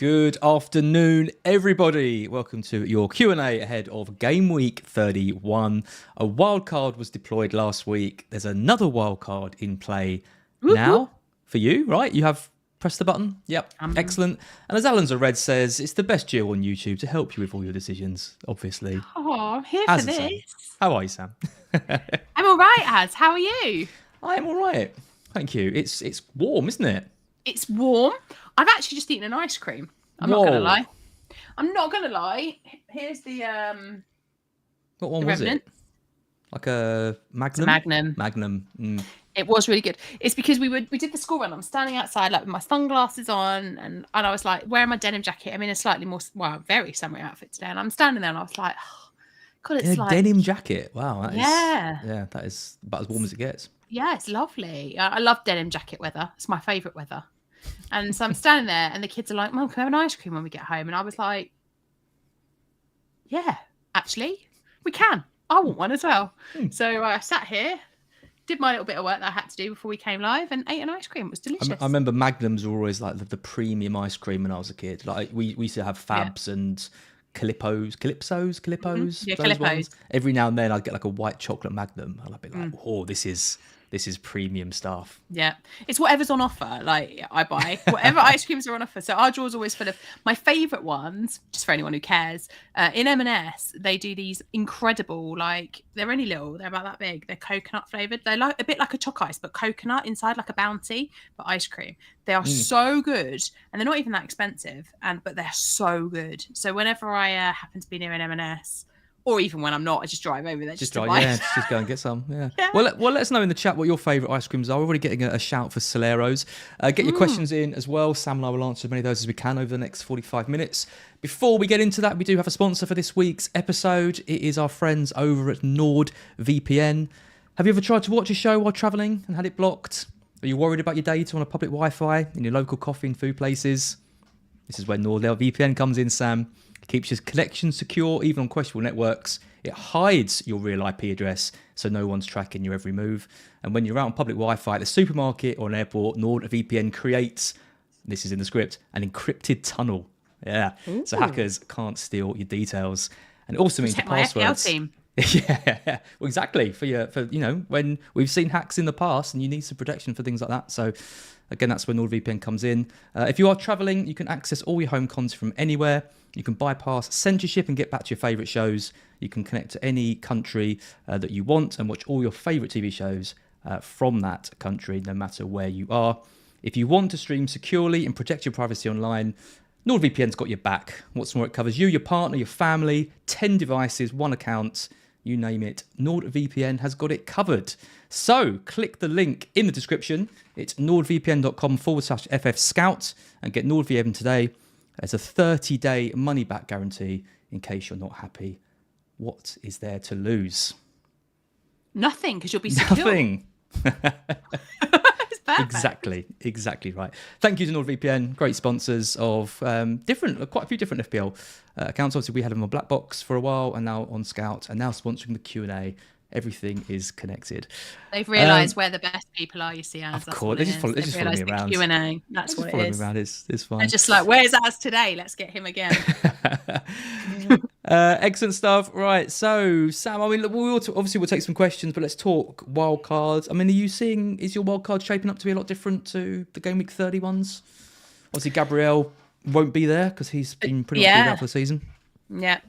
Good afternoon, everybody. Welcome to your Q&A ahead of Gameweek 31. A wildcard was deployed last week. There's another wildcard in play now for you, right? You have pressed the button. Yep, excellent. And as Alan's Red says, it's the best Jill on YouTube to help you with all your decisions, obviously. Oh, I'm here for this. How are you, Sam? I'm all right, Az. How are you? I'm all right. Thank you. It's warm, isn't it? It's warm. I've actually just eaten an ice cream. I'm not going to lie. I'm not going to lie. Here's the what one was it? Like a Magnum? Magnum. Mm. It was really good. It's because we did the school run. I'm standing outside like with my sunglasses on and I was like wearing my denim jacket. I'm in a slightly more, very summery outfit today. And I'm standing there and I was like, oh, God, it's like... denim jacket. Wow. That is about as warm as it gets. Yeah, it's lovely. I love denim jacket weather. It's my favourite weather. And so I'm standing there and the kids are like, Mum, can I have an ice cream when we get home? And I was like, yeah, actually, we can. I want one as well. So I sat here, did my little bit of work that I had to do before we came live and ate an ice cream. It was delicious. I remember Magnums were always like the premium ice cream when I was a kid. Like we used to have Fabs and Calypsos. Mm-hmm. Yeah, Calypsos. Every now and then I'd get like a white chocolate Magnum and I'd be like, oh, this is premium stuff. Yeah, it's whatever's on offer. Like I buy whatever ice creams are on offer. So our drawer's always full of my favourite ones. Just for anyone who cares, in M&S they do these incredible. Like they're only little. They're about that big. They're coconut flavoured. They're like a bit like a choc ice, but coconut inside, like a Bounty, but ice cream. They are so good, and they're not even that expensive. But they're so good. So whenever I happen to be near an M&S. Or even when I'm not, I just drive over there. Just go and get some. Yeah. Well, let us know in the chat what your favourite ice creams are. We're already getting a shout for Soleros. Get your questions in as well. Sam and I will answer as many of those as we can over the next 45 minutes. Before we get into that, we do have a sponsor for this week's episode. It is our friends over at NordVPN. Have you ever tried to watch a show while travelling and had it blocked? Are you worried about your data on a public Wi-Fi in your local coffee and food places? This is where NordVPN comes in, Sam. It keeps your connection secure, even on questionable networks. It hides your real IP address, so no one's tracking your every move. And when you're out on public Wi-Fi at a supermarket or an airport, NordVPN creates, this is in the script, an encrypted tunnel. Yeah, so hackers can't steal your details. And it also means the passwords. FPL team. Yeah, well, exactly. For when we've seen hacks in the past, and you need some protection for things like that. So again, that's where NordVPN comes in. If you are traveling, you can access all your home content from anywhere. You can bypass censorship and get back to your favourite shows. You can connect to any country that you want and watch all your favourite TV shows from that country, no matter where you are. If you want to stream securely and protect your privacy online, NordVPN's got your back. What's more, it covers you, your partner, your family, 10 devices, 1 account, you name it. NordVPN has got it covered. So click the link in the description. It's nordvpn.com/FFScout and get NordVPN today. There's a 30-day money-back guarantee in case you're not happy. What is there to lose? Nothing, because you'll be secure. Nothing. It's perfect. Exactly right. Thank you to NordVPN, great sponsors of quite a few different FPL accounts. Obviously, we had them on Black Box for a while, and now on Scout, and now sponsoring the Q&A. Everything is connected. They've realised where the best people are, you see, Az. Of course, they just follow me around. Q&A, that's what it is. Follow me around, it's fine. They're just like, where's Az today? Let's get him again. Excellent stuff. Right, so Sam, I mean, we'll take some questions, but let's talk wild cards. I mean, is your wild card shaping up to be a lot different to the Gameweek 31s? Obviously, Gabriel won't be there because he's been pretty much out for the season. Yeah.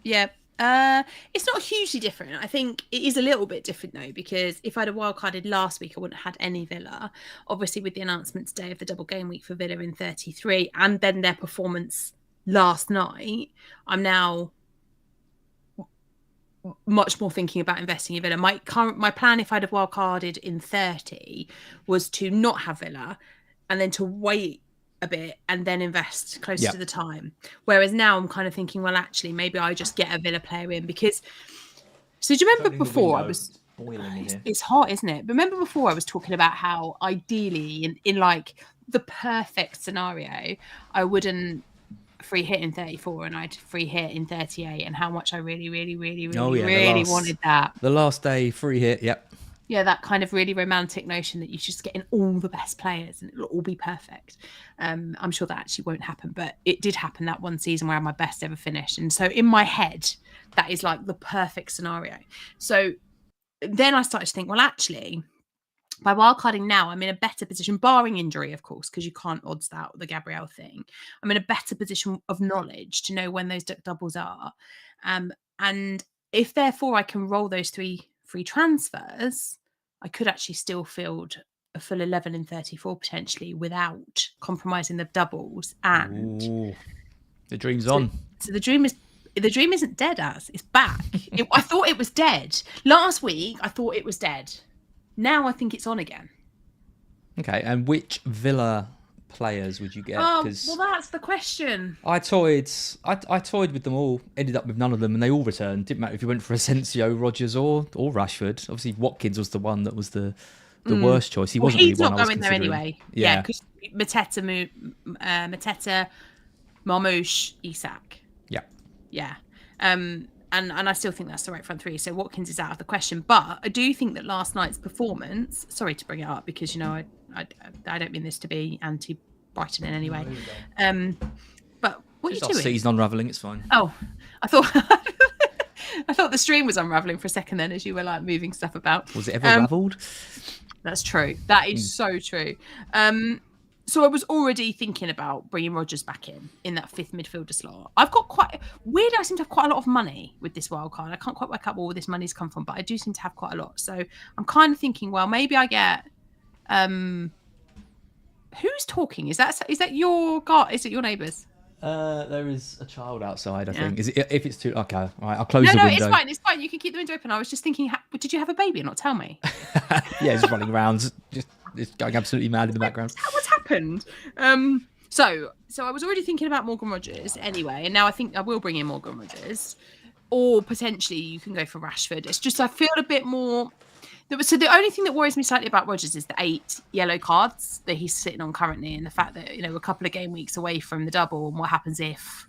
It's not hugely different. I think it is a little bit different though, because if I'd have wildcarded last week, I wouldn't have had any Villa. Obviously, with the announcement today of the double game week for Villa in 33, and then their performance last night, I'm now much more thinking about investing in Villa. My plan, if I'd have wildcarded in 30, was to not have Villa, and then to wait a bit and then invest closer to the time. Whereas now I'm kind of thinking, well, actually, maybe I just get a Villa player in because. So do you remember before I was? It's hot, isn't it? But remember before I was talking about how ideally, in like the perfect scenario, I wouldn't free hit in 34 and I'd free hit in 38, and how much I really wanted that. The last day free hit, yep. Yeah, that kind of really romantic notion that you should just get in all the best players and it'll all be perfect. I'm sure that actually won't happen, but it did happen that one season where I had my best ever finish. And so in my head, that is like the perfect scenario. So then I started to think, well, actually, by wildcarding now, I'm in a better position, barring injury, of course, because you can't odds that the Gabriel thing. I'm in a better position of knowledge to know when those doubles are. And if therefore I can roll those 3 free transfers, I could actually still field a full 11 in 34 potentially without compromising the doubles. And Ooh, the dream's on. So the dream isn't dead, as it's back. I thought it was dead last week. I thought it was dead. Now I think it's on again. Okay, and which Villa players would you get? Well, that's the question. I toyed with them all, ended up with none of them, and they all returned. Didn't matter if you went for Asensio, Rodgers, or Rashford. Obviously, Watkins was the one that was the worst choice. He's really not going there anyway. Yeah, because Mateta, Marmoush, Isak. Yeah. And I still think that's the right front three. So Watkins is out of the question. But I do think that last night's performance, sorry to bring it up because, I don't mean this to be anti-Brighton in any way. But what are you doing? Season unravelling, it's fine. Oh, I thought the stream was unravelling for a second then as you were like moving stuff about. Was it ever ravelled? That's true. That is so true. So I was already thinking about bringing Rodgers back in that 5th midfielder slot. I've got I seem to have quite a lot of money with this wild card. I can't quite work out where all this money's come from, but I do seem to have quite a lot. So I'm kind of thinking, well, maybe I get who's talking? Is that your is it your neighbours? There is a child outside, I think. Is it, if it's too... Okay, all right, I'll close the window. No, it's fine. You can keep the window open. I was just thinking, did you have a baby and not tell me? Yeah, it's running around. It's going absolutely mad in the background. What's happened? So I was already thinking about Morgan Rodgers anyway, and now I think I will bring in Morgan Rodgers. Or potentially you can go for Rashford. It's just I feel a bit more... So the only thing that worries me slightly about Rodgers is the 8 yellow cards that he's sitting on currently, and the fact that we're a couple of game weeks away from the double, and what happens if?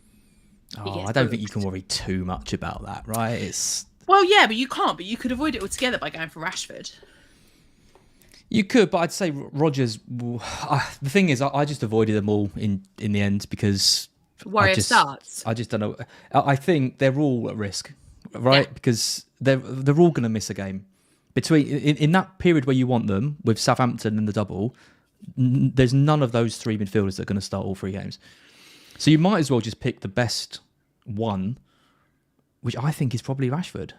I don't think you can worry too much about that, right? Well, yeah, but you can't. But you could avoid it altogether by going for Rashford. You could, but I'd say Rodgers. The thing is, I just avoided them all in the end because Warrior starts. I just don't know. I think they're all at risk, right? Yeah. Because they're all going to miss a game. In that period where you want them, with Southampton and the double, there's none of those 3 midfielders that are going to start all 3 games. So you might as well just pick the best one, which I think is probably Rashford.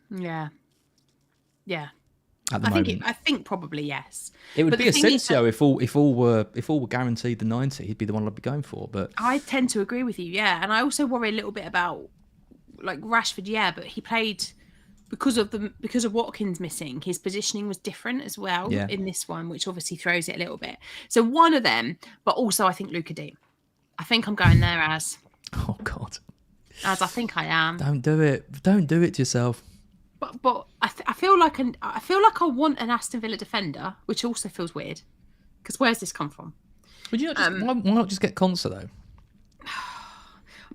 Yeah. At the moment, I think probably yes. It would be Asensio if all were guaranteed the 90. He'd be the one I'd be going for. But I tend to agree with you. Yeah, and I also worry a little bit about like Rashford. Yeah, but he played. Because of Watkins missing, his positioning was different as well in this one, which obviously throws it a little bit. So one of them, but also I think Luca Dean. I think I'm going there as. Oh God. As I think I am. Don't do it. Don't do it to yourself. But I feel like I want an Aston Villa defender, which also feels weird. Because where's this come from? Would you not just, why not just get Conser though?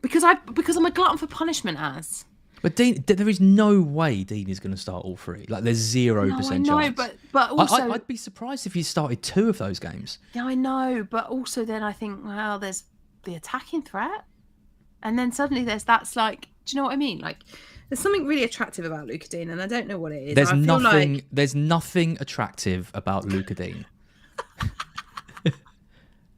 Because I'm a glutton for punishment, as. But Dean, there is no way Dean is going to start all 3. Like, there's 0% chance. But also... I'd be surprised if he started 2 of those games. Yeah, I know. But also then I think, well, there's the attacking threat. And then suddenly do you know what I mean? Like, there's something really attractive about Luca Dean, and I don't know what it is. There's nothing attractive about Luca Dean.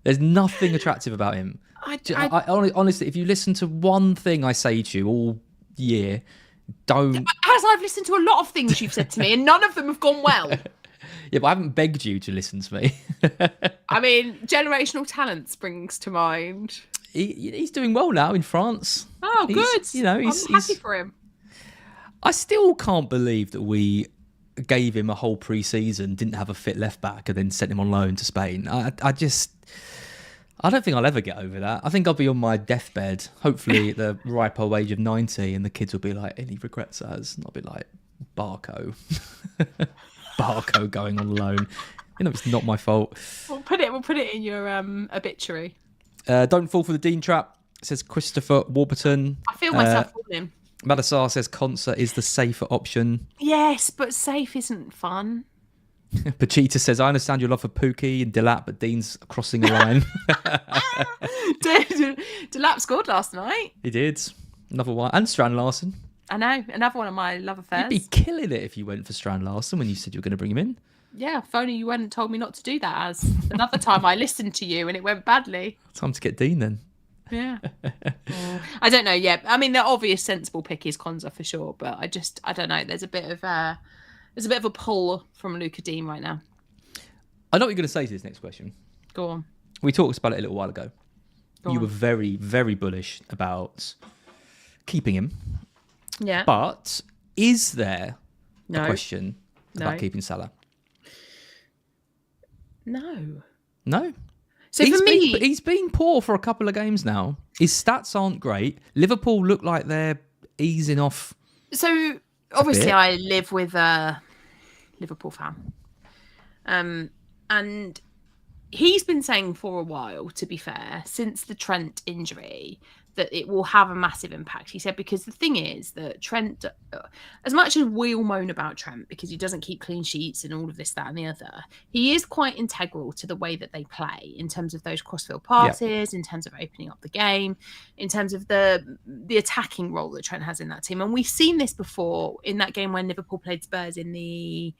There's nothing attractive about him. Honestly, if you listen to one thing I say to you all year, don't. As I've listened to a lot of things you've said to me, and none of them have gone well. Yeah, but I haven't begged you to listen to me. I mean, generational talent springs to mind. He's doing well now in France. Oh, good. I'm happy for him. I still can't believe that we gave him a whole pre-season, didn't have a fit left back, and then sent him on loan to Spain. I don't think I'll ever get over that. I think I'll be on my deathbed, hopefully at the ripe age of 90, and the kids will be like, any regrets, as? And I'll be like, Barco. Barco going on loan. It's not my fault. We'll put it in your obituary. Don't fall for the Dean trap, says Christopher Warburton. I feel myself falling. Madasar says Concert is the safer option. Yes, but safe isn't fun. Pachita says, I understand your love for Pookie and Delap, but Dean's crossing a line. Delap scored last night. He did. Another one. And Strand Larson. I know. Another one of my love affairs. You'd be killing it if you went for Strand Larson when you said you were going to bring him in. Yeah, if only you hadn't told me not to do that. As another time I listened to you and it went badly. Time to get Dean then. Yeah. I don't know. Yeah, I mean the obvious sensible pick is Konza for sure, but I don't know. There's a bit of a pull from Luca Dean right now. I know what you're going to say to this next question. Go on. We talked about it a little while ago. You were very, very bullish about keeping him. Yeah. But is there a question about keeping Salah? No. No. So for me, he's been poor for a couple of games now. His stats aren't great. Liverpool look like they're easing off. So obviously, I live with a Liverpool fan, and he's been saying for a while, to be fair, since the Trent injury, that it will have a massive impact. He said, because the thing is that Trent, as much as we all moan about Trent because he doesn't keep clean sheets and all of this, that and the other, he is quite integral to the way that they play in terms of those crossfield passes, in terms of opening up the game, in terms of the attacking role that Trent has in that team. And we've seen this before in that game when Liverpool played Spurs in the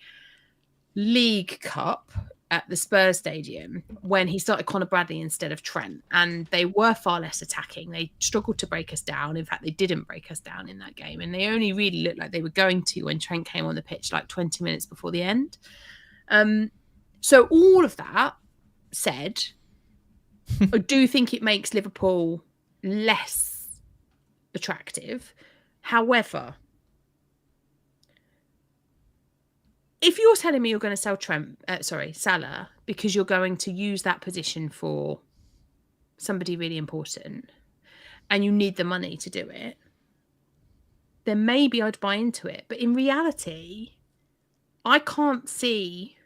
League Cup at the Spurs stadium, when he started Conor Bradley instead of Trent, and they were far less attacking. They struggled to break us down. In fact, they didn't break us down in that game, and they only really looked like they were going to when Trent came on the pitch like 20 minutes before the end. So all of that said, I do think it makes Liverpool less attractive. However, if you're telling me you're going to sell Salah because you're going to use that position for somebody really important and you need the money to do it, then maybe I'd buy into it. But in reality, I can't see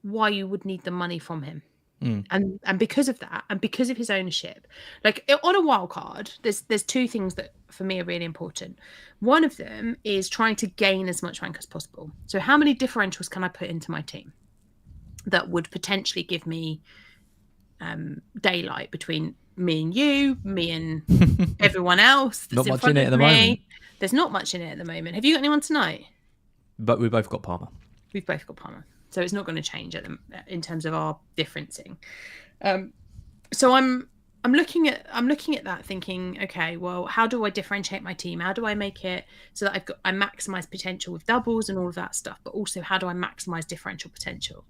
why you would need the money from him. And because of that, and because of his ownership, like on a wild card, there's two things that for me are really important. One of them is trying to gain as much rank as possible. So how many differentials can I put into my team that would potentially give me daylight between me and you, me and everyone else? Not much in it at the moment. There's not much in it at the moment. Have you got anyone tonight? But we've both got Palmer. We've both got Palmer. So it's not going to change in terms of our differencing. So I'm looking at that thinking, okay, well, how do I differentiate my team? How do I make it so that I maximize potential with doubles and all of that stuff, but also how do I maximize differential potential?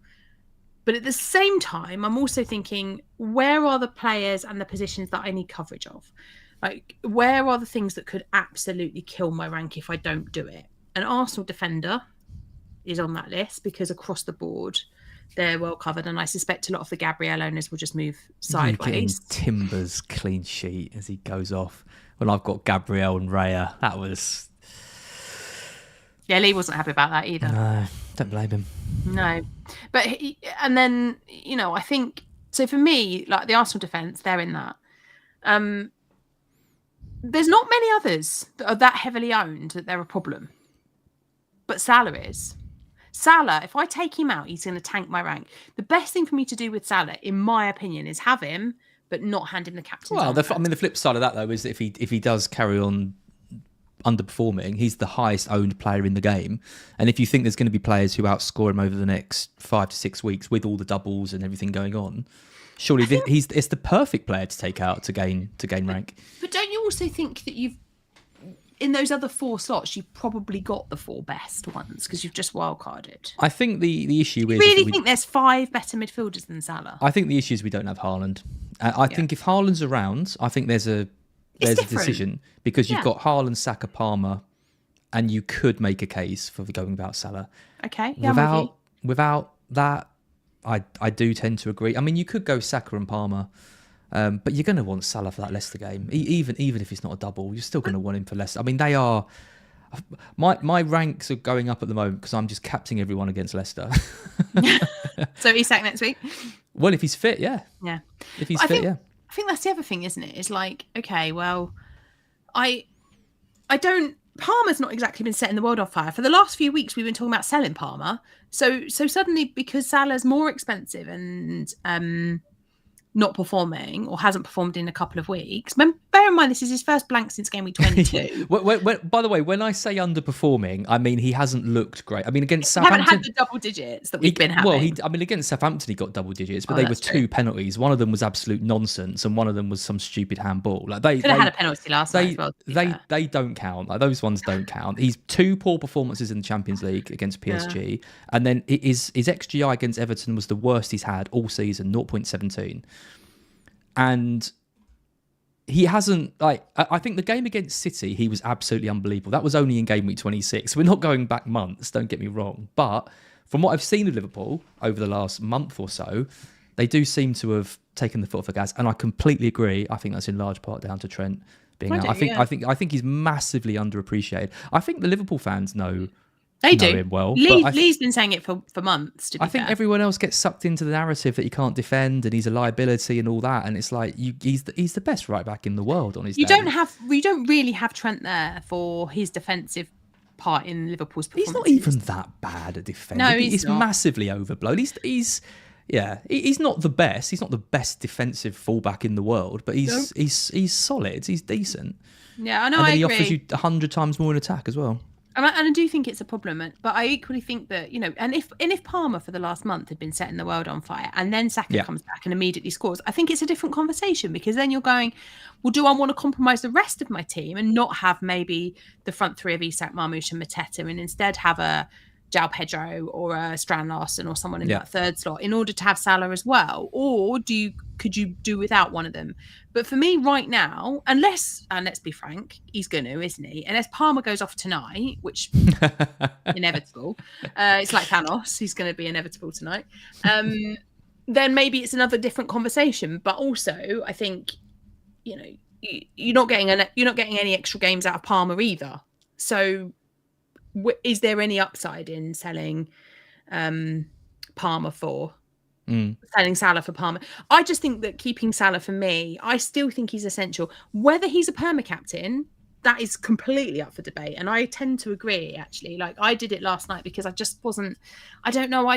But at the same time, I'm also thinking, where are the players and the positions that I need coverage of? Like, where are the things that could absolutely kill my rank if I don't do it? An Arsenal defender is on that list because across the board they're well covered, and I suspect a lot of the Gabriel owners will just move sideways. Timbers clean sheet as he goes off. When I've got Gabriel and Raya, that was... Yeah, Lee wasn't happy about that either. No, don't blame him. No. But and then, I think, so for me, like the Arsenal defence, they're in that. There's not many others that are that heavily owned that they're a problem. But Salah is. Salah, if I take him out, he's going to tank my rank. The best thing for me to do with Salah, in my opinion, is have him, but not hand him the captain's Well, the flip side of that, though, is that if he does carry on underperforming, he's the highest owned player in the game. And if you think there's going to be players who outscore him over the next 5 to 6 weeks with all the doubles and everything going on, surely it's the perfect player to take out to gain rank. But don't you also think that in those other 4 slots, you've probably got the 4 best ones because you've just wildcarded? I think the issue is... You really think there's 5 better midfielders than Salah? I think the issue is we don't have Haaland. I think if Haaland's around, I think there's a decision, because you've got Haaland, Saka, Palmer, and you could make a case for going without Salah. Okay, yeah, without that, I do tend to agree. I mean, you could go Saka and Palmer, but you're going to want Salah for that Leicester game. Even if it's not a double, you're still going to want him for Leicester. I mean, they are... My ranks are going up at the moment because I'm just captaining everyone against Leicester. So he's sacked next week? Well, if he's fit, yeah. Yeah. If he's fit, yeah. I think that's the other thing, isn't it? It's like, okay, well, I Palmer's not exactly been setting the world on fire. For the last few weeks, we've been talking about selling Palmer. So suddenly, because Salah's more expensive and not performing or hasn't performed in a couple of weeks. Bear in mind, this is his first blank since game week 22. By the way, when I say underperforming, I mean he hasn't looked great. I mean against Southampton, haven't had the double digits that we've been having. Well, against Southampton he got double digits, but they were two penalties. One of them was absolute nonsense, and one of them was some stupid handball. Like they could have had a penalty last night as well. They don't count. Like those ones don't count. He's 2 poor performances in the Champions League against PSG, and then his XGI against Everton was the worst he's had all season, 0.17. And he hasn't, I think the game against City, he was absolutely unbelievable. That was only in game week 26. We're not going back months, don't get me wrong. But from what I've seen of Liverpool over the last month or so, they do seem to have taken the foot off the gas. And I completely agree. I think that's in large part down to Trent being out. I think he's massively underappreciated. I think the Liverpool fans know him well. Lee's been saying it for months. I think everyone else gets sucked into the narrative that he can't defend and he's a liability and all that. And it's like he's the best right back in the world on his day. We don't really have Trent there for his defensive part in Liverpool's performance. He's not even that bad at defending. No, he's not. Massively overblown. He's not the best. He's not the best defensive fullback in the world, but he's solid. He's decent. Yeah, I know. And then he offers you 100 times more in attack as well. And I do think it's a problem, but I equally think that, and if Palmer for the last month had been setting the world on fire and then Saka comes back and immediately scores, I think it's a different conversation, because then you're going, well, do I want to compromise the rest of my team and not have maybe the front three of Isak, Marmoush and Mateta, and instead have a João Pedro or a Strand Larsen or someone in that third slot in order to have Salah as well? Or could you do without one of them? But for me right now, unless, and let's be frank, he's going to, isn't he? Unless Palmer goes off tonight, which inevitable. It's like Thanos, he's going to be inevitable tonight. Then maybe it's another different conversation. But also, I think, you're not getting any extra games out of Palmer either. So is there any upside in selling Palmer for selling Salah for Palmer? I just think that keeping Salah, for me, I still think he's essential. Whether he's a perma captain, that is completely up for debate, and I tend to agree. Actually, like I did it last night because I just wasn't. I don't know.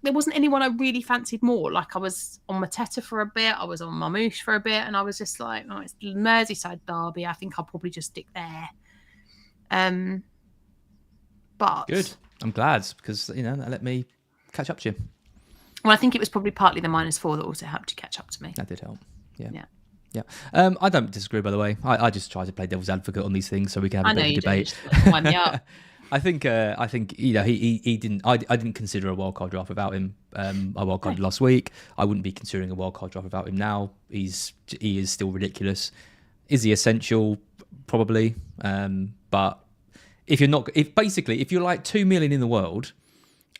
There wasn't anyone I really fancied more. Like I was on Mateta for a bit, I was on Marmoush for a bit, and I was just like, oh, it's Merseyside derby. I think I'll probably just stick there. But good. I'm glad, because that let me catch up to you. Well, I think it was probably partly the -4 that also helped you catch up to me. That did help. Yeah. I don't disagree, by the way. I just try to play devil's advocate on these things so we can have a bit of debate. Wind me up. I think he didn't. I didn't consider a wildcard draft without him. I wildcarded last week. I wouldn't be considering a wildcard draft without him now. He is still ridiculous. Is he essential? Probably. But if you're like 2 million in the world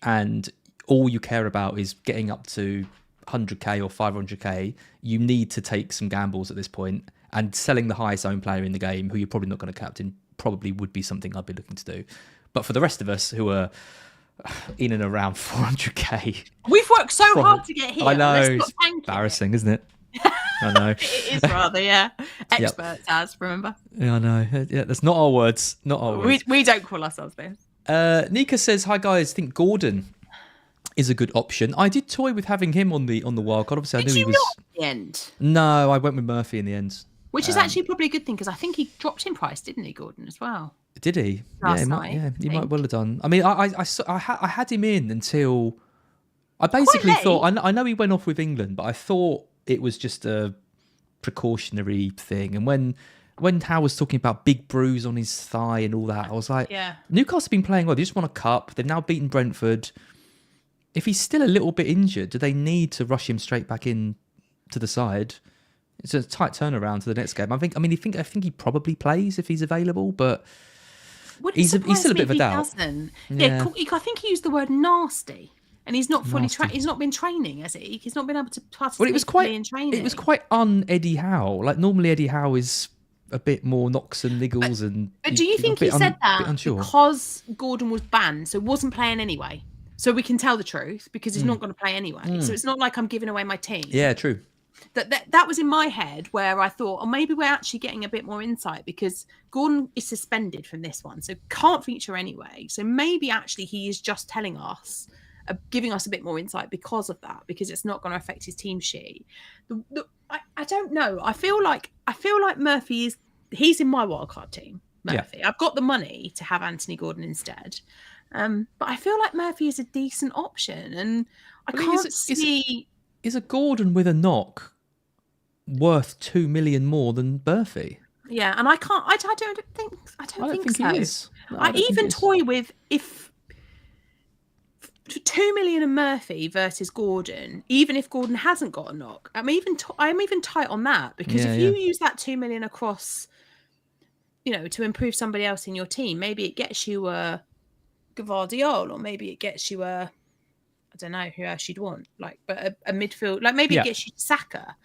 and all you care about is getting up to 100k or 500k, you need to take some gambles at this point, and selling the highest owned player in the game, who you're probably not going to captain, probably would be something I'd be looking to do. But for the rest of us who are in and around 400k, we've worked so hard to get here. I know, it's embarrassing, isn't it? I know. It is rather, yeah. Experts as, remember? Yeah, I know. Yeah, that's not our words. Not our words. We don't call ourselves this. Nika says, hi guys, I think Gordon is a good option. I did toy with having him on the wild card. Obviously, I knew he was. Not in the end? No, I went with Murphy in the end. Which is actually probably a good thing, because I think he dropped in price, didn't he, Gordon, as well? Did he? Last night. He might well have done. I mean, I had him in until I basically thought. I know he went off with England, but I thought it was just a precautionary thing. And when Howe was talking about big bruise on his thigh and all that, I was like, Newcastle have been playing well. They just won a cup. They've now beaten Brentford. If he's still a little bit injured, do they need to rush him straight back in to the side? It's a tight turnaround to the next game. I think he probably plays if he's available, but he's still a bit of a doubt. Yeah, I think he used the word nasty, and he's not fully he's not been training, has he? He's not been able to participate in training. It was quite un-Eddie Howe. Like normally Eddie Howe is a bit more knocks and niggles and. But do you think he said that because Gordon was banned, so wasn't playing anyway? So we can tell the truth, because he's not going to play anyway. So it's not like I'm giving away my team. Yeah, true. That was in my head where I thought, oh, maybe we're actually getting a bit more insight because Gordon is suspended from this one, so can't feature anyway. So maybe actually he is just telling us, giving us a bit more insight because of that, because it's not going to affect his team sheet. I don't know. I feel like Murphy he's in my wildcard team. Murphy. Yeah. I've got the money to have Anthony Gordon instead. But I feel like Murphy is a decent option, and I can't see. Is a Gordon with a knock worth 2 million more than Murphy? Yeah, and I don't think so. He is. No, I even toy with if 2 million and Murphy versus Gordon, even if Gordon hasn't got a knock. I'm even tight on that, because if you use that 2 million across, to improve somebody else in your team, maybe it gets you a Gvardiol, or maybe it gets you I don't know who else you'd want, but a midfield, maybe it gets you Saka.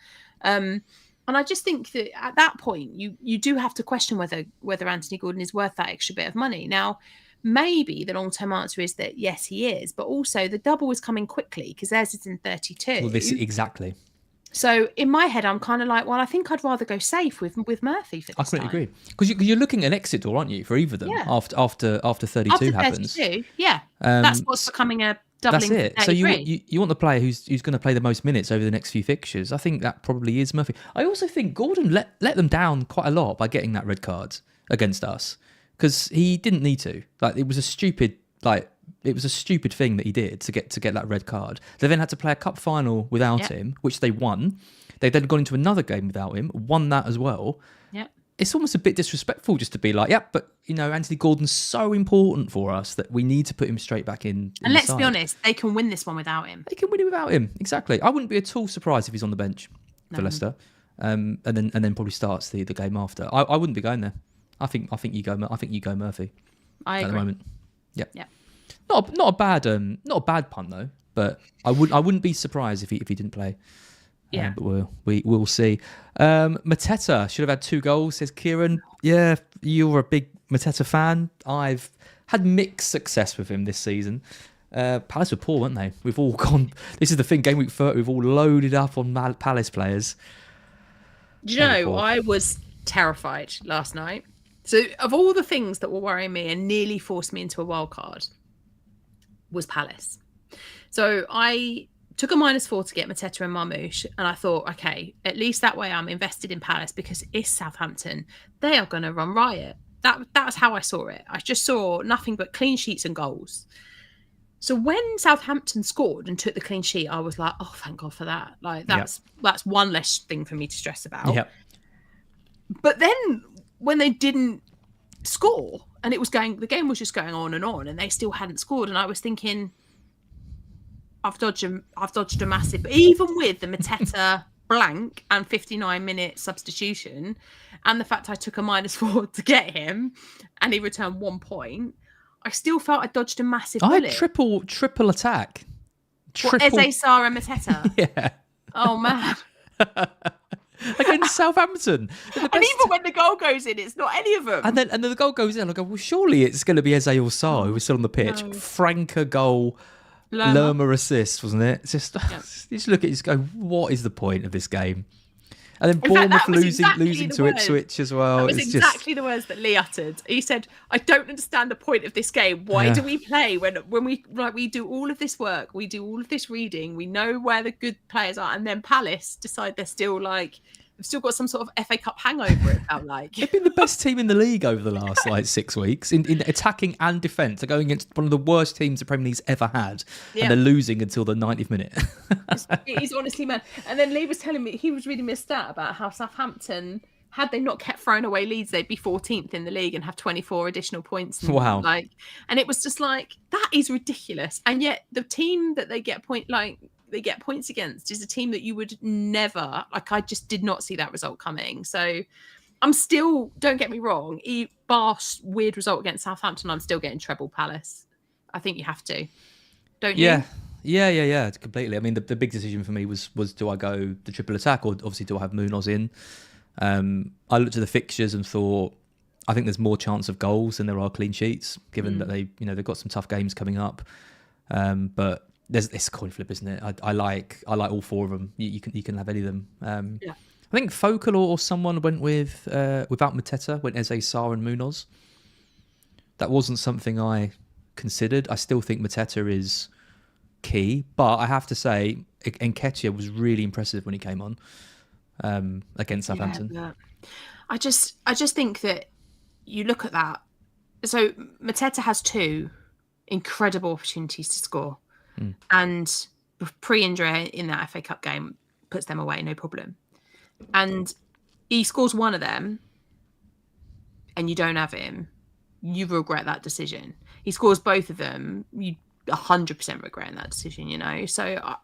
And I just think that at that point, you do have to question whether Anthony Gordon is worth that extra bit of money. Now, maybe the long-term answer is that yes, he is, but also the double is coming quickly because theirs is in 32. Well, this exactly. So in my head, I'm kind of like, well, I think I'd rather go safe with Murphy for this. I completely agree, because you're looking at an exit door, aren't you, for either of them? After 32 happens. 32, yeah, that's what's becoming a doubling. That's it. So you want the player who's going to play the most minutes over the next few fixtures. I think that probably is Murphy. I also think Gordon let them down quite a lot by getting that red card against us, because he didn't need to. It was a stupid thing that he did to get that red card. They then had to play a cup final without him, which they won. They then got into another game without him, won that as well. Yeah. It's almost a bit disrespectful just to be like, but Anthony Gordon's so important for us that we need to put him straight back in. And let's be honest, they can win this one without him. They can win it without him, exactly. I wouldn't be at all surprised if he's on the bench for Leicester, and then probably starts the game after. I wouldn't be going there. I think you go Murphy. I agree. At the moment. Yeah. Yeah. Not a bad punt though, but I wouldn't be surprised if he didn't play. Yeah. But we'll see. Mateta should have had 2 goals, says Kieran. Yeah, you're a big Mateta fan. I've had mixed success with him this season. Palace were poor, weren't they? We've all gone. This is the thing. Gameweek 30, we've all loaded up on Palace players. Do you know, I was terrified last night. So, of all the things that were worrying me and nearly forced me into a wild card, was Palace. So I took a -4 to get Mateta and Marmoush, and I thought, okay, at least that way I'm invested in Palace, because it's Southampton. They are going to run riot. That's how I saw it. I just saw nothing but clean sheets and goals. So when Southampton scored and took the clean sheet, I was like, oh, thank God for that. That's one less thing for me to stress about. Yep. But then when they didn't score, and the game was just going on, and they still hadn't scored, and I was thinking, I've dodged a massive, even with the Mateta blank and 59-minute substitution, and the fact I took a -4 to get him, and he returned 1 point, I still felt I dodged a massive bullet. I had triple attack. Eze, Sarr and Mateta. Yeah. Oh man. Against Southampton. And even when the goal goes in, it's not any of them. And then the goal goes in, I go, well, surely it's going to be Eze or Sarr who was still on the pitch. No. Franca goal, Lerma assist, wasn't it? It's just, you just look at it and go, what is the point of this game? And then Bournemouth losing to Ipswich as well. That was exactly the words that Lee uttered. He said, I don't understand the point of this game. Why do we play when we do all of this work, we do all of this reading, we know where the good players are, and then Palace decide they've still got some sort of FA Cup hangover, it felt like. They've been the best team in the league over the last 6 weeks in attacking and defence. They're going against one of the worst teams the Premier League's ever had. Yeah. And they're losing until the 90th minute. He's honestly mad. And then Lee was telling me, he was reading me a stat about how Southampton, had they not kept throwing away leads, they'd be 14th in the league and have 24 additional points. Wow. And it was just like, that is ridiculous. And yet the team that they get points against is a team that you would never, I just did not see that result coming. So I'm still, don't get me wrong, bar weird result against Southampton, I'm still getting treble Palace. I think you have to, don't you? Yeah, completely. I mean, the big decision for me was do I go the triple attack, or obviously do I have Munoz in? I looked at the fixtures and thought, I think there's more chance of goals than there are clean sheets, given that they've got some tough games coming up. But it's a coin flip, isn't it? I like all four of them. You can have any of them. Yeah. I think Focal or someone went with without Mateta, went Eze, Sarr and Munoz. That wasn't something I considered. I still think Mateta is key, but I have to say Nketiah was really impressive when he came on against Southampton. Yeah, I just think that you look at that. So Mateta has 2 incredible opportunities to score, and pre-injury in that FA Cup game puts them away, no problem. And he scores one of them, and you don't have him. You regret that decision. He scores both of them. You 100% regretting that decision. You know. So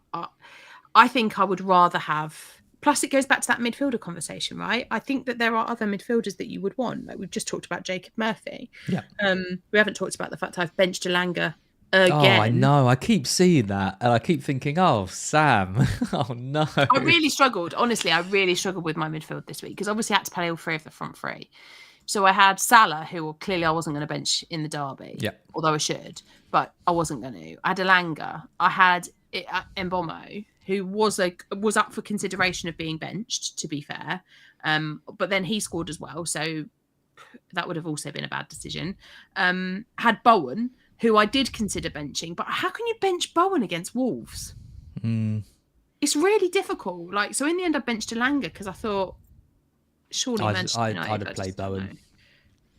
I think I would rather have. Plus, it goes back to that midfielder conversation, right? I think that there are other midfielders that you would want. Like we've just talked about Jacob Murphy. Yeah. We haven't talked about the fact I've benched Elanga again. Oh, I know. I keep seeing that, and I keep thinking, "Oh, Sam, oh no." I really struggled. Honestly, I really struggled with my midfield this week because obviously I had to play all 3 of the front 3. So I had Salah, who clearly I wasn't going to bench in the derby, although I should, but I wasn't going to. I had Elanga. I had Mbomo, who was up for consideration of being benched, to be fair. But then he scored as well, so that would have also been a bad decision. Had Bowen, who I did consider benching, but how can you bench Bowen against Wolves? It's really difficult. Like, so in the end, I benched Elanga because I thought surely I'd have played Bowen.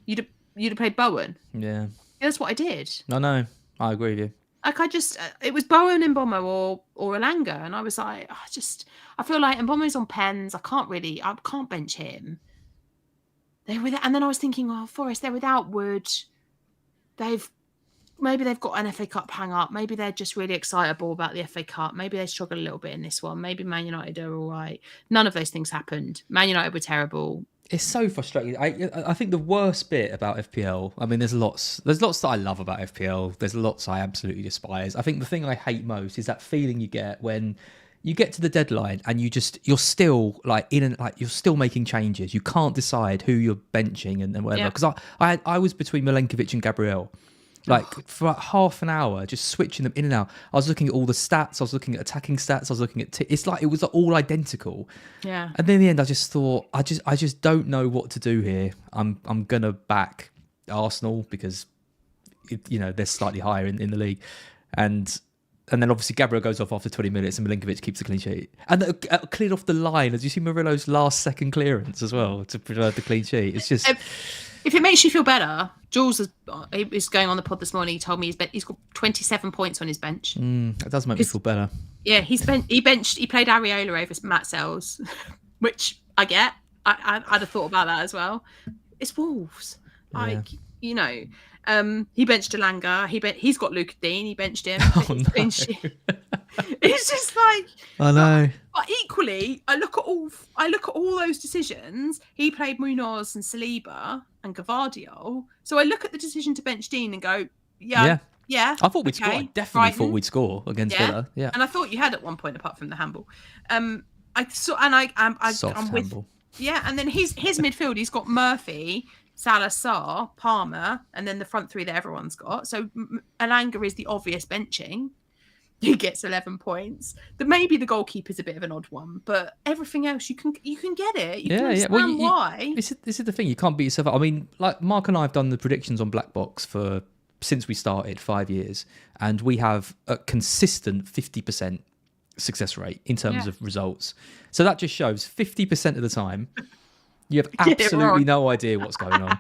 You'd have played Bowen. Yeah, that's what I did. No, I agree with you. Like it was Bowen, Mbomo, or Elanga, and I was like, I feel like Mbomo's on pens. I can't bench him. And then I was thinking, oh, Forest, they're without Wood. Maybe they've got an FA Cup hang up. Maybe they're just really excitable about the FA Cup. Maybe they struggle a little bit in this one. Maybe Man United are all right. None of those things happened. Man United were terrible. It's so frustrating. I think the worst bit about FPL, I mean, there's lots that I love about FPL. There's lots I absolutely despise. I think the thing I hate most is that feeling you get when you get to the deadline and you're still you're still making changes. You can't decide who you're benching and whatever. Because I was between Milenkovic and Gabriel. For like half an hour, just switching them in and out. I was looking at all the stats. I was looking at attacking stats. I was looking at... it's like it was all identical. Yeah. And then in the end, I just thought, I just don't know what to do here. I'm going to back Arsenal because, they're slightly higher in the league. And then obviously Gabriel goes off after 20 minutes and Milinkovic keeps the clean sheet. And cleared off the line. As you see Murillo's last second clearance as well to provide the clean sheet. It's just... If it makes you feel better, Jules is going on the pod this morning. He told me he's got 27 points on his bench. That does make me feel better. Yeah, he played Areola over Matt Sells, which I get. I'd have thought about that as well. It's Wolves. Yeah. He benched Elanga. He's got Luke Dean. He benched him. Oh, no. It's just like I know. But equally, I look at all those decisions. He played Munoz and Saliba and Gvardiol. So I look at the decision to bench Dean and go, yeah. I thought we'd score. I definitely thought we'd score against Villa. Yeah, and I thought you had at one point, apart from the handball. I'm with handball. Yeah, and then his midfield. He's got Murphy, Salah, Sarr, Palmer, and then the front 3 that everyone's got. So Elanga is the obvious benching. He gets 11 points. Maybe the goalkeeper's a bit of an odd one, but everything else you can get it. You can understand why. This is the thing. You can't beat yourself up. I mean, like Mark and I have done the predictions on Black Box since we started 5 years, and we have a consistent 50% success rate in terms of results. So that just shows 50% of the time you have absolutely no idea what's going on.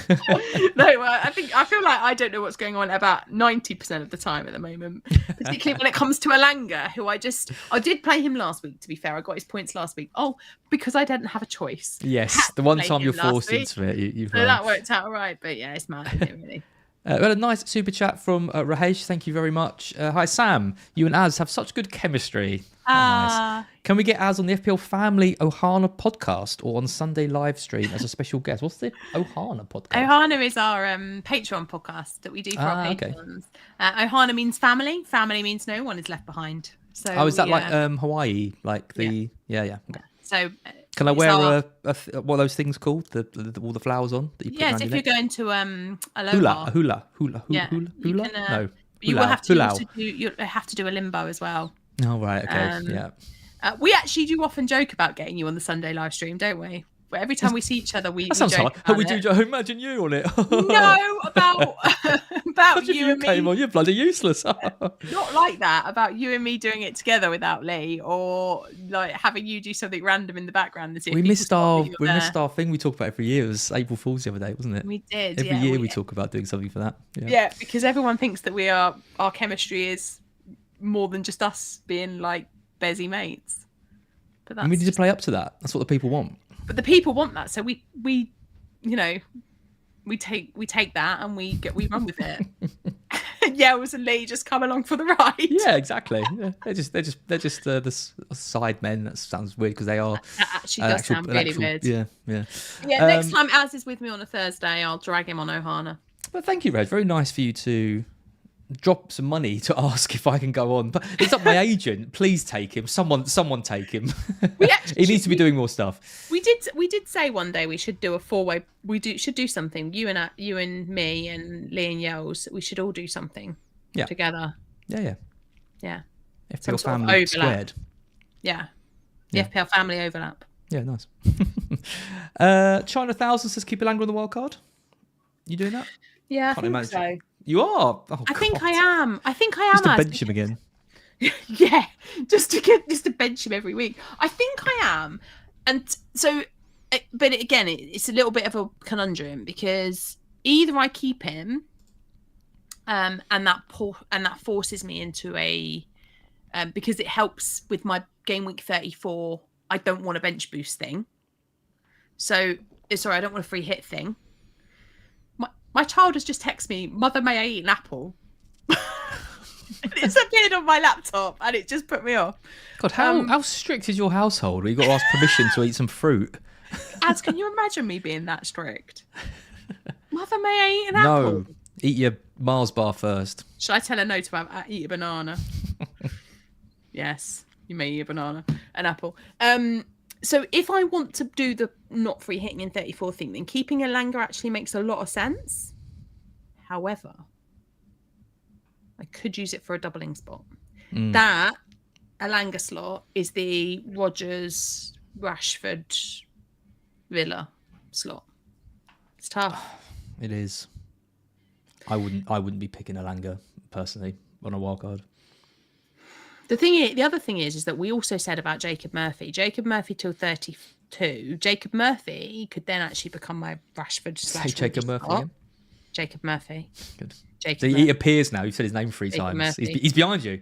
I feel like I don't know what's going on about 90% of the time at the moment, particularly when it comes to Elanga, who I did play him last week, to be fair. I got his points last week. Oh, because I didn't have a choice. Yes, the one time you're forced into it. So that worked out all right, but yeah, it's mad, isn't it, really? We had a nice super chat from Rahesh. Thank you very much. Hi, Sam. You and Az have such good chemistry. Nice. Can we get Az on the FPL Family Ohana podcast or on Sunday live stream as a special guest? What's the Ohana podcast? Ohana is our Patreon podcast that we do for our patrons. Okay. Ohana means family. Family means no one is left behind. So is that like Hawaii? Like the Okay. So can I wear what are those things called? All the flowers on that you put around your neck? You're going to a low bar. Hula. No. You will have to also you have to do a limbo as well. Oh right, okay, yeah. We actually do often joke about getting you on the Sunday live stream, don't we? But every time we see each other, we joke about it. Imagine you on it. No, about you and me. Came on, you're bloody useless. Not like that. About you and me doing it together without Lee, or like having you do something random in the background. And see we missed our thing we talk about every year. It was April Fool's the other day, wasn't it? We did. Every year we talk about doing something for that. Yeah, because everyone thinks that our chemistry is more than just us being like busy mates. But we need to play up to that. That's what the people want. But the people want that, so we take that and we run with it. Yeah, it was a Lee just come along for the ride. Yeah, exactly. Yeah. They're just the side men. That sounds weird because they are. That actually does sound really weird. Yeah. Yeah. Next time Az is with me on a Thursday, I'll drag him on Ohana. But thank you, Reg. Very nice for you to drop some money to ask if I can go on. But it's not my agent. Please take him. Someone take him. He needs to be doing more stuff. We did say one day we should do a 4-way. Should do something. You and me and Lee and Yells. We should all do something together. Yeah. FPL Some family squared. Yeah. The FPL family overlap. Yeah, nice. China 1000 says keep Elanga on the wild card. You doing that? Yeah, I think so. You are? Oh, I think I am. Just to bench him again. Yeah, just to bench him every week. I think I am. And so, but again, it's a little bit of a conundrum because either I keep him, and that forces me into a, because it helps with my game week 34. I don't want a bench boost thing. So, sorry, I don't want a free hit thing. My child has just texted me, "Mother, may I eat an apple?" It's appeared on my laptop and it just put me off. God, how strict is your household? Where you got to ask permission to eat some fruit? Az, can you imagine me being that strict? Mother, may I eat an apple? No, eat your Mars bar first. Should I tell her no to eat a banana? Yes, you may eat a banana, an apple. So if I want to do the not free hitting in 34 thing, then keeping Elanga actually makes a lot of sense. However, I could use it for a doubling spot. That Elanga slot is the Rodgers, Rashford, Villa slot. It's tough. It is. I wouldn't be picking Elanga personally on a wild card. The other thing is that we also said about Jacob Murphy till 32. Jacob Murphy could then actually become my Rashford. Say Jacob Murphy again. Jacob Murphy. Good. Jacob He appears now. You've said his name 3 times. He's behind you.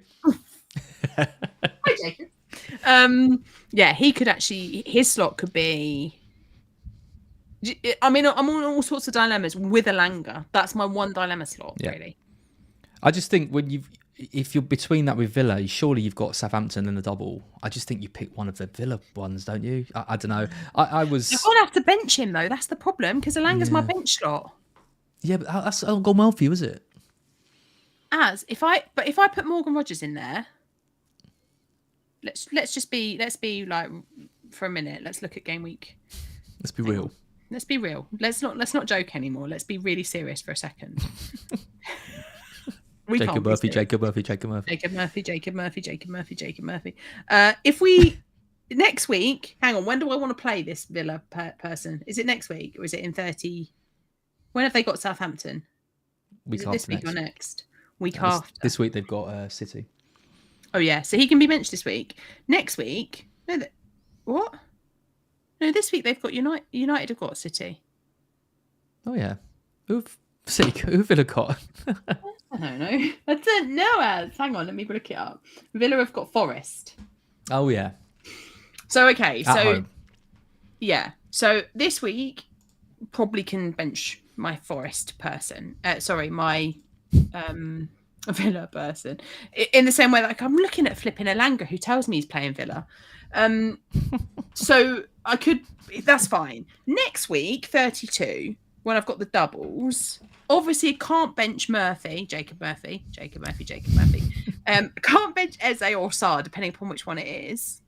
Hi, Jacob. Yeah, he could actually. His slot could be. I mean, I'm on all sorts of dilemmas with Elanga. That's my one dilemma slot, really. I just think if you're between that with Villa, surely you've got Southampton and the double. I just think you pick one of the Villa ones, don't you? I don't know. You're going to have to bench him, though. That's the problem, because Elanga's my bench slot. Yeah, but that's gone well for you, is it? If I put Morgan Rodgers in there, let's be like for a minute. Let's look at game week. Let's be real. Let's be real. Let's not joke anymore. Let's be really serious for a second. Jacob Murphy. If we next week, hang on. When do I want to play this Villa person? Is it next week or is it in 30? When have they got Southampton? Is it this week or next? Week after. This week they've got City. Oh yeah, so he can be benched this week. Next week, what? No, this week they've got United. United have got City. Oh yeah, who've Villa got? I don't know. I don't know. Hang on, let me look it up. Villa have got Forest. Oh yeah. So okay, yeah. So this week probably can bench my Forest person. My Villa person. In the same way, like I'm looking at flipping Elanga, who tells me he's playing Villa. So I could. That's fine. Next week, 32. When I've got the doubles, obviously can't bench Jacob Murphy. Can't bench Eze or Sarr, depending upon which one it is.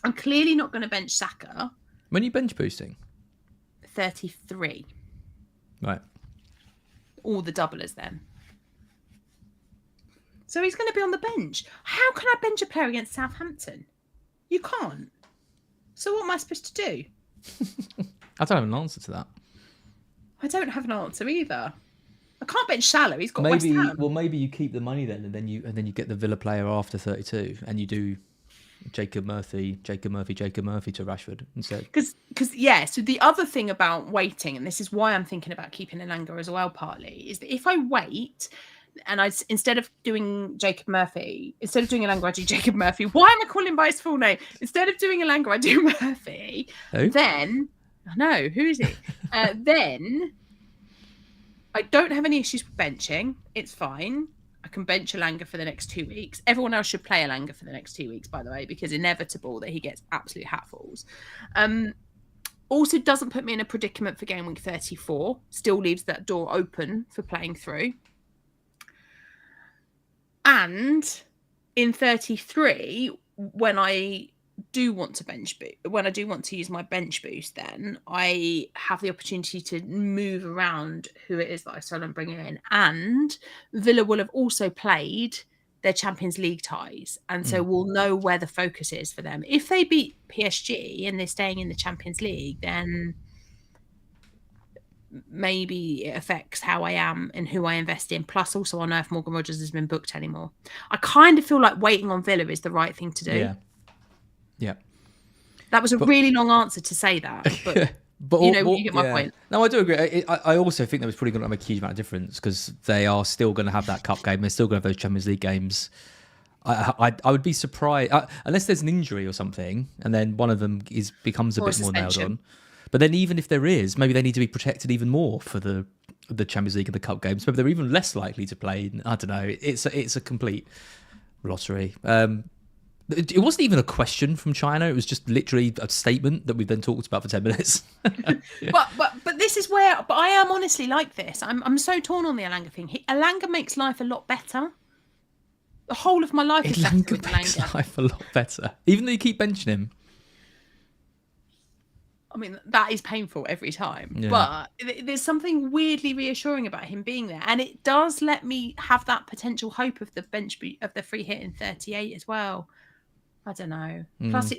I'm clearly not going to bench Saka. When are you bench boosting? 33. Right. All the doublers then. So he's going to be on the bench. How can I bench a player against Southampton? You can't. So what am I supposed to do? I don't have an answer to that. I don't have an answer either. I can't bench Salah. He's got West Ham. Well, maybe you keep the money then, and then you get the Villa player after 32, and you do Jacob Murphy to Rashford instead. Because so the other thing about waiting, and this is why I'm thinking about keeping Elanga as well, partly, is that if I wait and instead of doing Elanga, I do Jacob Murphy. Why am I calling him by his full name? Instead of doing Elanga, I do Murphy. Who? Then I know who is he. Then I don't have any issues with benching. It's fine. I can bench Elanga for the next 2 weeks. Everyone else should play Elanga for the next 2 weeks, by the way, because inevitable that he gets absolute hatfuls. Also doesn't put me in a predicament for game week 34. Still leaves that door open for playing through. And in 33, when I do want to use my bench boost, then I have the opportunity to move around who it is that I sell and bring in. And Villa will have also played their Champions League ties, and so we'll know where the focus is for them. If they beat PSG and they're staying in the Champions League, then maybe it affects how I am and who I invest in. Plus, also, I'll know if Morgan Rogers has been booked anymore. I kind of feel like waiting on Villa is the right thing to do. Yeah. That was a really long answer to say that, but you get my point. No, I do agree. I also think that was probably going to make a huge amount of difference because they are still going to have that cup game. They're still going to have those Champions League games. I would be surprised unless there's an injury or something, and then one of them becomes a bit more nailed on. But then even if there is, maybe they need to be protected even more for the Champions League and the cup games. Maybe they're even less likely to play. I don't know. It's a complete lottery. It wasn't even a question from China. It was just literally a statement that we've then talked about for 10 minutes. but this is where. But I am honestly like this. I'm so torn on the Elanga thing. Elanga makes life a lot better. The whole of my life is better with Elanga. Makes life a lot better, even though you keep benching him. I mean, that is painful every time. Yeah. But there's something weirdly reassuring about him being there. And it does let me have that potential hope of the of the free hit in 38 as well. I don't know. Plus,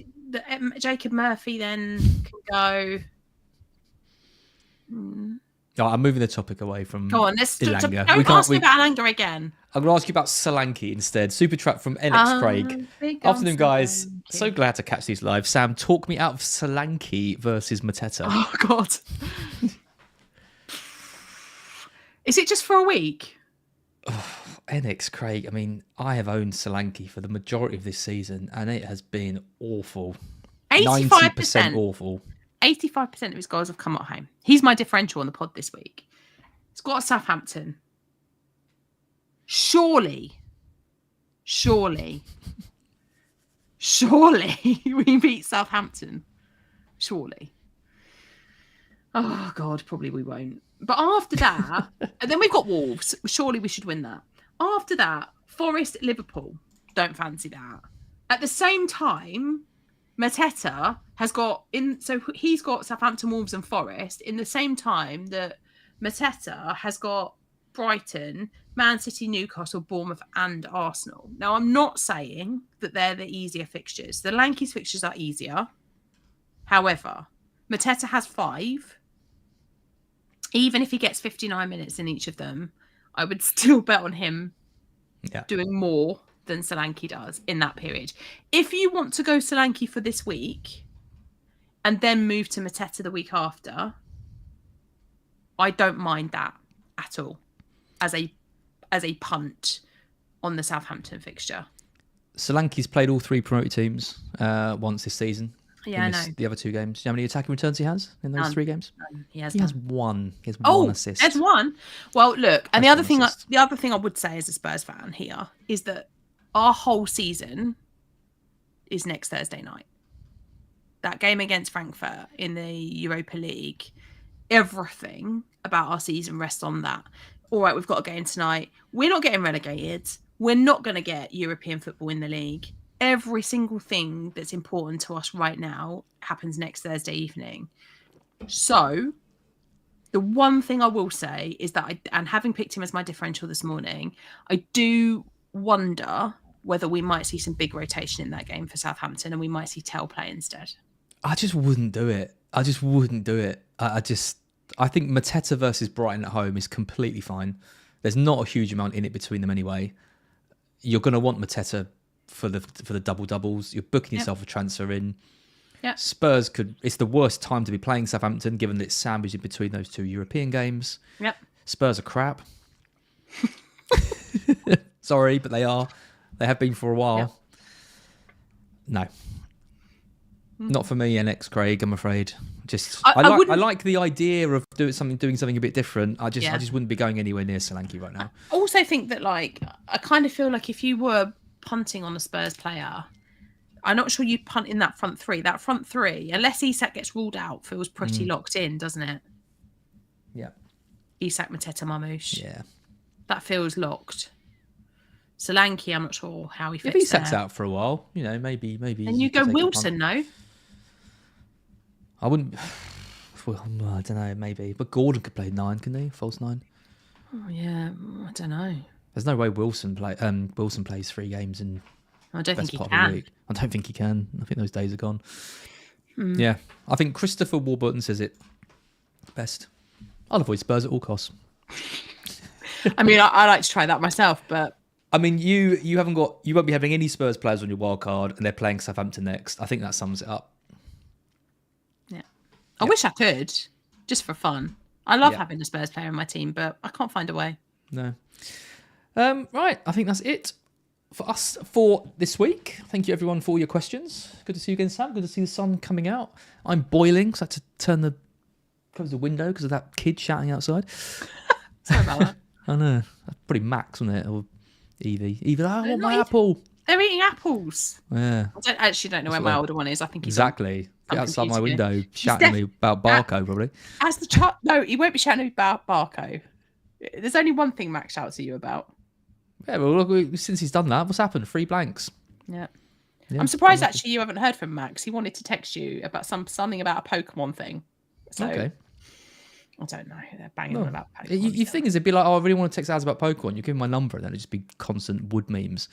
Jacob Murphy then can go. Oh, I'm moving the topic away from Go on, let's Elanga. Don't ask me about Elanga again. I'm going to ask you about Solanke instead. Super chat from NX Craig. Afternoon, guys. So glad to catch these live. Sam, talk me out of Solanke versus Mateta. Oh, God. Is it just for a week? NX Craig, I mean, I have owned Solanke for the majority of this season, and it has been awful. 90% awful. 85% of his goals have come at home. He's my differential on the pod this week. He's got Southampton. Surely we beat Southampton. Surely. Oh, God, probably we won't. But after that, and then we've got Wolves. Surely we should win that. After that, Forest, Liverpool. Don't fancy that. At the same time, Mateta has got so he's got Southampton, Wolves, and Forest in the same time that Mateta has got Brighton, Man City, Newcastle, Bournemouth, and Arsenal. Now, I'm not saying that they're the easier fixtures. The Lanke's fixtures are easier. However, Mateta has 5. Even if he gets 59 minutes in each of them, I would still bet on him doing more than Solanke does in that period. If you want to go Solanke for this week and then move to Mateta the week after, I don't mind that at all as a punt on the Southampton fixture. Solanke's played all 3 promoted teams once this season. Yeah, I know. The other 2 games. Do you know how many attacking returns he has in those 3 games? He has one. He has one assist. There's one. Well, look, and the other thing I would say as a Spurs fan here is that our whole season is next Thursday night. That game against Frankfurt in the Europa League, everything about our season rests on that. All right, we've got a game tonight. We're not getting relegated. We're not going to get European football in the league. Every single thing that's important to us right now happens next Thursday evening. So the one thing I will say is that and having picked him as my differential this morning, I do wonder whether we might see some big rotation in that game for Southampton and we might see Tell play instead. I just wouldn't do it. I think Mateta versus Brighton at home is completely fine. There's not a huge amount in it between them anyway. You're going to want Mateta for the double doubles. You're booking yourself a transfer in. Yeah. Spurs it's the worst time to be playing Southampton given that it's sandwiched in between those two European games. Yep. Spurs are crap. Sorry, but they are. They have been for a while. Yep. No. Not for me, NX Craig, I'm afraid. I like the idea of doing something a bit different. I just wouldn't be going anywhere near Solanke right now. I also think that I kind of feel like if you were punting on a Spurs player, I'm not sure you'd punt in that front three. That front three, unless Isak gets ruled out, feels pretty locked in, doesn't it? Yeah. Isak, Mateta, Marmoush. Yeah. That feels locked. Solanke, I'm not sure how he fits. If Isak's out for a while, maybe. And you go Wilson, no? I wouldn't. Well, I don't know, maybe. But Gordon could play 9, couldn't he? False 9. Oh, yeah, I don't know. There's no way Wilson plays 3 games in. I don't think he can. I don't think he can. I think those days are gone. Yeah, I think Christopher Warburton says it best. I'll avoid Spurs at all costs. I mean, I like to try that myself, but I mean, you won't be having any Spurs players on your wild card, and they're playing Southampton next. I think that sums it up. Yeah, I wish I could, just for fun. I love having a Spurs player in my team, but I can't find a way. No. Right, I think that's it for us for this week. Thank you everyone for all your questions. Good to see you again, Sam. Good to see the sun coming out. I'm boiling, so I had to close the window because of that kid shouting outside. Sorry about that. I know. That's probably Max, wasn't it? Or Evie. I want my apple. They're eating apples. Yeah. I don't know where my older one is. I think he's exactly. Get outside my window shouting at me about Barco, probably. As the child, no, he won't be shouting about Barco. There's only one thing Max shouts at you about. Yeah, well, look, since he's done that, what's happened? 3 blanks. Yeah. I'm surprised actually you haven't heard from Max. He wanted to text you about something about a Pokemon thing. So okay. I don't know. They're banging on about Pokemon. You think it'd be like, I really want to text ads about Pokemon. You give him my number, and then it'd just be constant wood memes.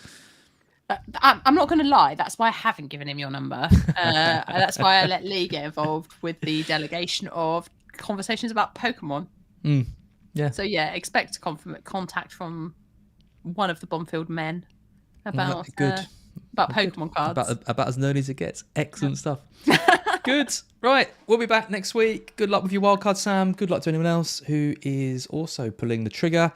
I'm not going to lie. That's why I haven't given him your number. That's why I let Lee get involved with the delegation of conversations about Pokemon. Yeah. So yeah, expect contact from one of the Bonfield men about Pokemon cards. About as nerdy as it gets. Excellent stuff. Good. Right. We'll be back next week. Good luck with your wildcard, Sam. Good luck to anyone else who is also pulling the trigger.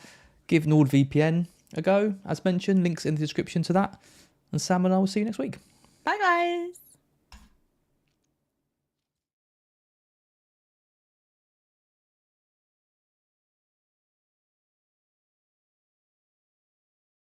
Give NordVPN a go, as mentioned. Links in the description to that. And Sam and I will see you next week. Bye, guys.